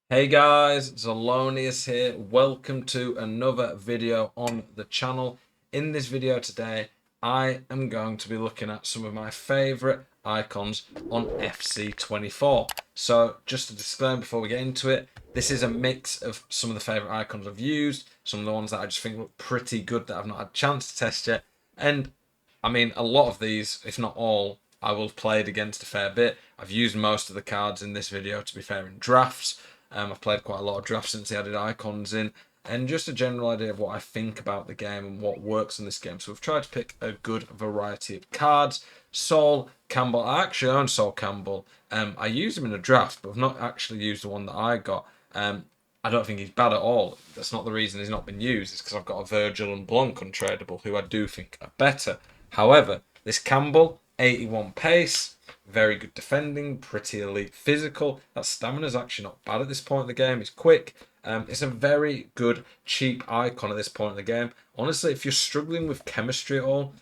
Hey guys, Zelonius here. Welcome to another video on the channel. In this video today, I am going to be looking at some of my favourite icons on FC24. So just a disclaimer before we get into it, this is a mix of some of the favourite icons I've used, some of the ones that I just think look pretty good that I've not had a chance to test yet, and I mean, a lot of these, if not all, I will have played against a fair bit. I've used most of the cards in this video, to be fair, in drafts. I've played quite a lot of drafts since they added icons in, and just a general idea of what I think about the game and what works in this game. So we've tried to pick a good variety of cards. Sol Campbell, I actually own Sol Campbell. I used him in a draft, but I've not actually used the one that I got. I don't think he's bad at all. That's not the reason he's not been used. It's because I've got a Virgil and Blanc untradeable, who I do think are better. However, this Campbell, 81 pace, very good defending, pretty elite physical. That stamina is actually not bad at this point in the game. He's quick. It's a very good, cheap icon at this point in the game. Honestly, if you're struggling with chemistry at all,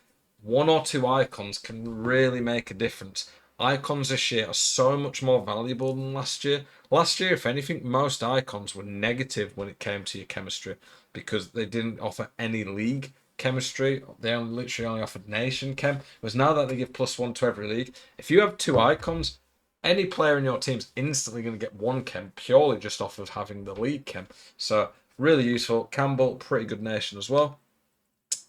one or two icons can really make a difference. Icons this year are so much more valuable than last year. Last year, if anything, most icons were negative when it came to your chemistry because they didn't offer any league chemistry. They literally only offered nation chem. Whereas now that they give +1 to every league, if you have two icons, any player in your team's instantly going to get one chem purely just off of having the league chem. So really useful. Campbell, pretty good nation as well.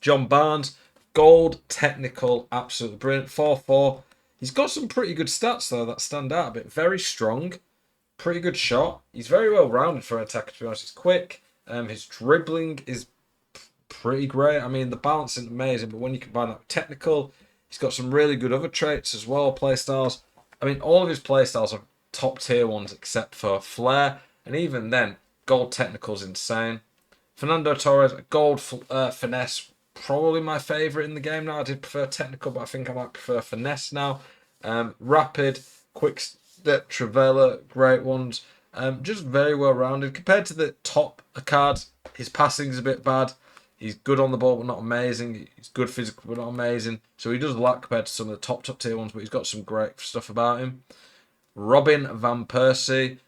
John Barnes, gold, technical, absolutely brilliant. 4-4. He's got some pretty good stats though that stand out a bit. Very strong, pretty good shot. He's very well rounded for an attacker, to be honest. He's quick. His dribbling is pretty great. I mean, the balance isn't amazing, but when you combine that with technical, he's got some really good other traits as well, play styles. I mean, all of his play styles are top tier ones except for flair, and even then, gold technical is insane. Fernando Torres, gold finesse, probably my favourite in the game now. I did prefer technical, but I think I might prefer finesse now. Rapid, quick step, Travella, great ones. Just very well rounded. Compared to the top cards, his passing is a bit bad. He's good on the ball, but not amazing. He's good physical, but not amazing. So he does lack compared to some of the top tier ones, but he's got some great stuff about him. Robin van Persie,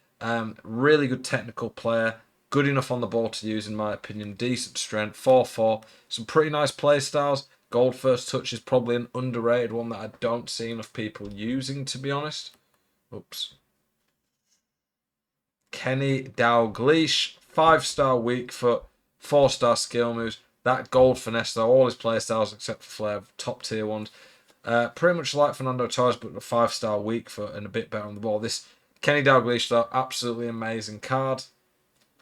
really good technical player. Good enough on the ball to use, in my opinion. Decent strength, 4-4. Some pretty nice play styles. Gold first touch is probably an underrated one that I don't see enough people using, to be honest. Oops. Kenny Dalglish, 5-star weak foot, 4-star skill moves. That gold finesse though, all his play styles except for flair, top tier ones. Pretty much like Fernando Torres, but a 5-star weak foot and a bit better on the ball. This Kenny Dalglish though, absolutely amazing card.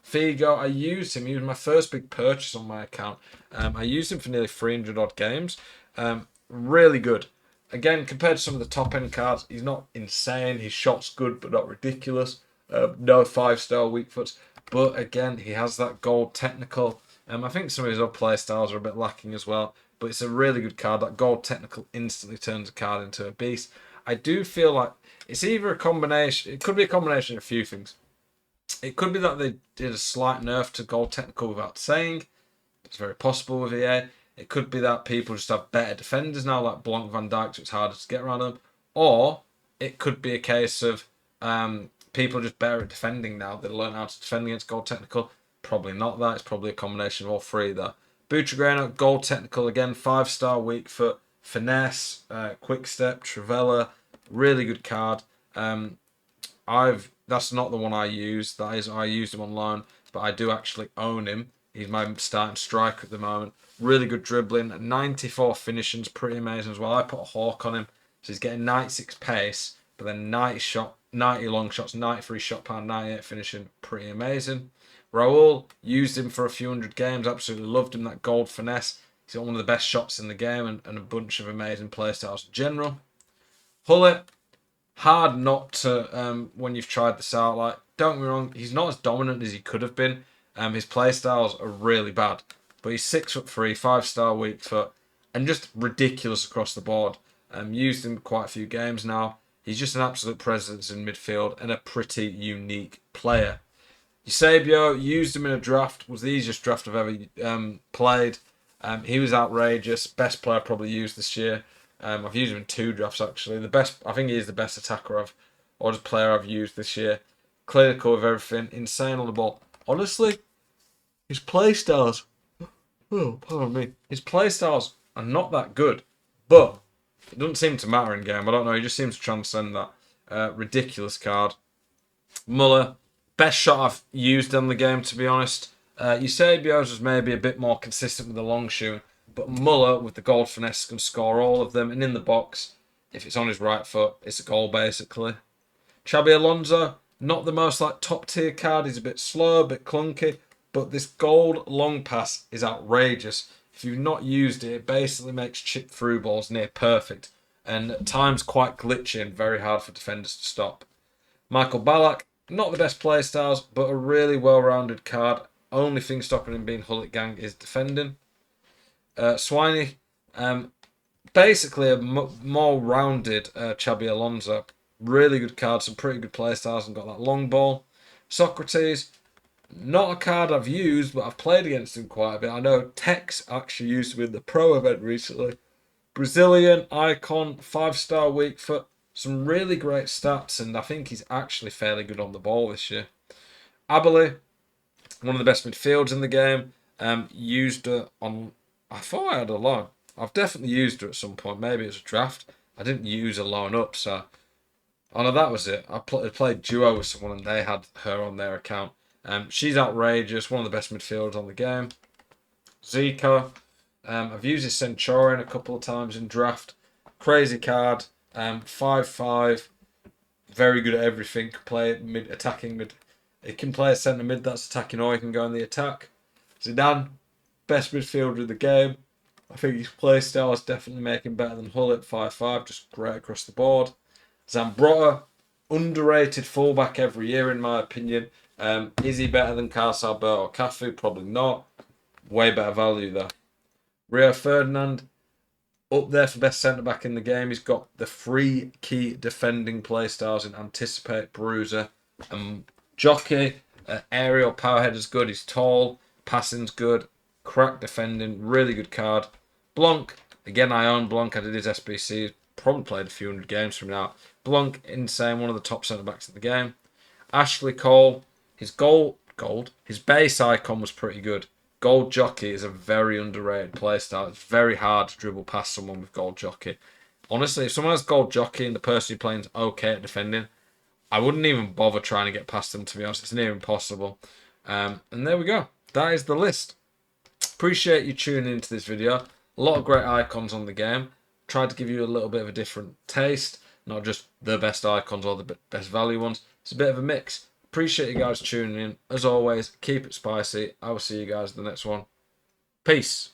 Figo, I used him. He was my first big purchase on my account. I used him for nearly 300 odd games. Really good. Again, compared to some of the top end cards, he's not insane. His shot's good, but not ridiculous. No 5-star weak foots. But again, he has that gold technical. I think some of his other play styles are a bit lacking as well. But it's a really good card. That gold technical instantly turns a card into a beast. I do feel like it's either a combination. It could be a combination of a few things. It could be that they did a slight nerf to gold technical without saying. It's very possible with EA. It could be that people just have better defenders now, like Blanc Van Dijk, so it's harder to get around them. Or it could be a case of people are just better at defending now. They learn how to defend against gold technical. Probably not that. It's probably a combination of all three though. Butragueno, gold technical again, 5-star weak foot, finesse, quick step, Travella, really good card. That's not the one I used. That is, I used him on loan, but I do actually own him. He's my starting striker at the moment. Really good dribbling. 94 finishing's pretty amazing as well. I put a hawk on him, so he's getting 96 pace, but then 90 long shots, 93 shot power, 98 finishing. Pretty amazing. Raul, used him for a few hundred games. Absolutely loved him. That gold finesse. He's got one of the best shots in the game and a bunch of amazing playstyles in general. Hullet, hard not to when you've tried this out. Like, don't get me wrong, he's not as dominant as he could have been. His play styles are really bad, but he's 6'3", 5-star weak foot, and just ridiculous across the board. Used in quite a few games now. He's just an absolute presence in midfield and a pretty unique player. Eusebio, used him in a draft. Was the easiest draft I've ever played. He was outrageous. Best player probably used this year. I've used him in 2 drafts actually. I think he is the best attacker or just player I've used this year. clinical with everything, insane on the ball. Honestly, his playstyles, oh, pardon me, his playstyles are not that good, but it doesn't seem to matter in game. I don't know, he just seems to transcend that. Ridiculous card. Muller, best shot I've used in the game, to be honest. Eusebio's was maybe a bit more consistent with the long shoot, but Muller, with the gold finesse, can score all of them. And in the box, if it's on his right foot, it's a goal, basically. Xabi Alonso, not the most like top tier card. He's a bit slow, a bit clunky, but this gold long pass is outrageous. If you've not used it, it basically makes chip through balls near perfect, and at times quite glitchy and very hard for defenders to stop. Michael Ballack, not the best play styles, but a really well-rounded card. Only thing stopping him being Hullet Gang is defending. Swiney, basically a more rounded Xabi Alonso. Really good card, some pretty good play styles, and got that long ball. Socrates, not a card I've used, but I've played against him quite a bit. I know Tex actually used to win the pro event recently. Brazilian icon, 5-star weak foot, some really great stats, and I think he's actually fairly good on the ball this year. Aberley, one of the best midfielders in the game. Used her on, I thought I had a loan. I've definitely used her at some point. Maybe it was a draft. I didn't use a loan up, so oh no, that was it. I played duo with someone and they had her on their account. She's outrageous, one of the best midfielders on the game. Zico, I've used his Centurion a couple of times in draft. Crazy card. 5-5. Very good at everything. Play mid, attacking mid. He can play a centre mid that's attacking, or he can go in the attack. Zidane, best midfielder in the game. I think his play style is definitely making better than Hull at 5-5. Just great across the board. Zambrotta, underrated fullback every year in my opinion. Is he better than Carlos Alberto or Cafu? Probably not. Way better value though. Rio Ferdinand, up there for best centre back in the game. He's got the 3 key defending play styles in Anticipate, Bruiser, and Jockey. Aerial powerhead is good. He's tall. Passing's good. Crack defending. Really good card. Blanc, again, I own Blanc. I did his SBC. Probably played a few hundred games from now. Blanc, insane. One of the top centre backs in the game. Ashley Cole, his his base icon was pretty good. Gold Jockey is a very underrated playstyle. It's very hard to dribble past someone with Gold Jockey. Honestly, if someone has Gold Jockey and the person you're playing is okay at defending, I wouldn't even bother trying to get past them, to be honest. It's near impossible. And there we go. That is the list. Appreciate you tuning into this video. A lot of great icons on the game. Tried to give you a little bit of a different taste. Not just the best icons or the best value ones. It's a bit of a mix. Appreciate you guys tuning in. As always, keep it spicy. I will see you guys in the next one. Peace.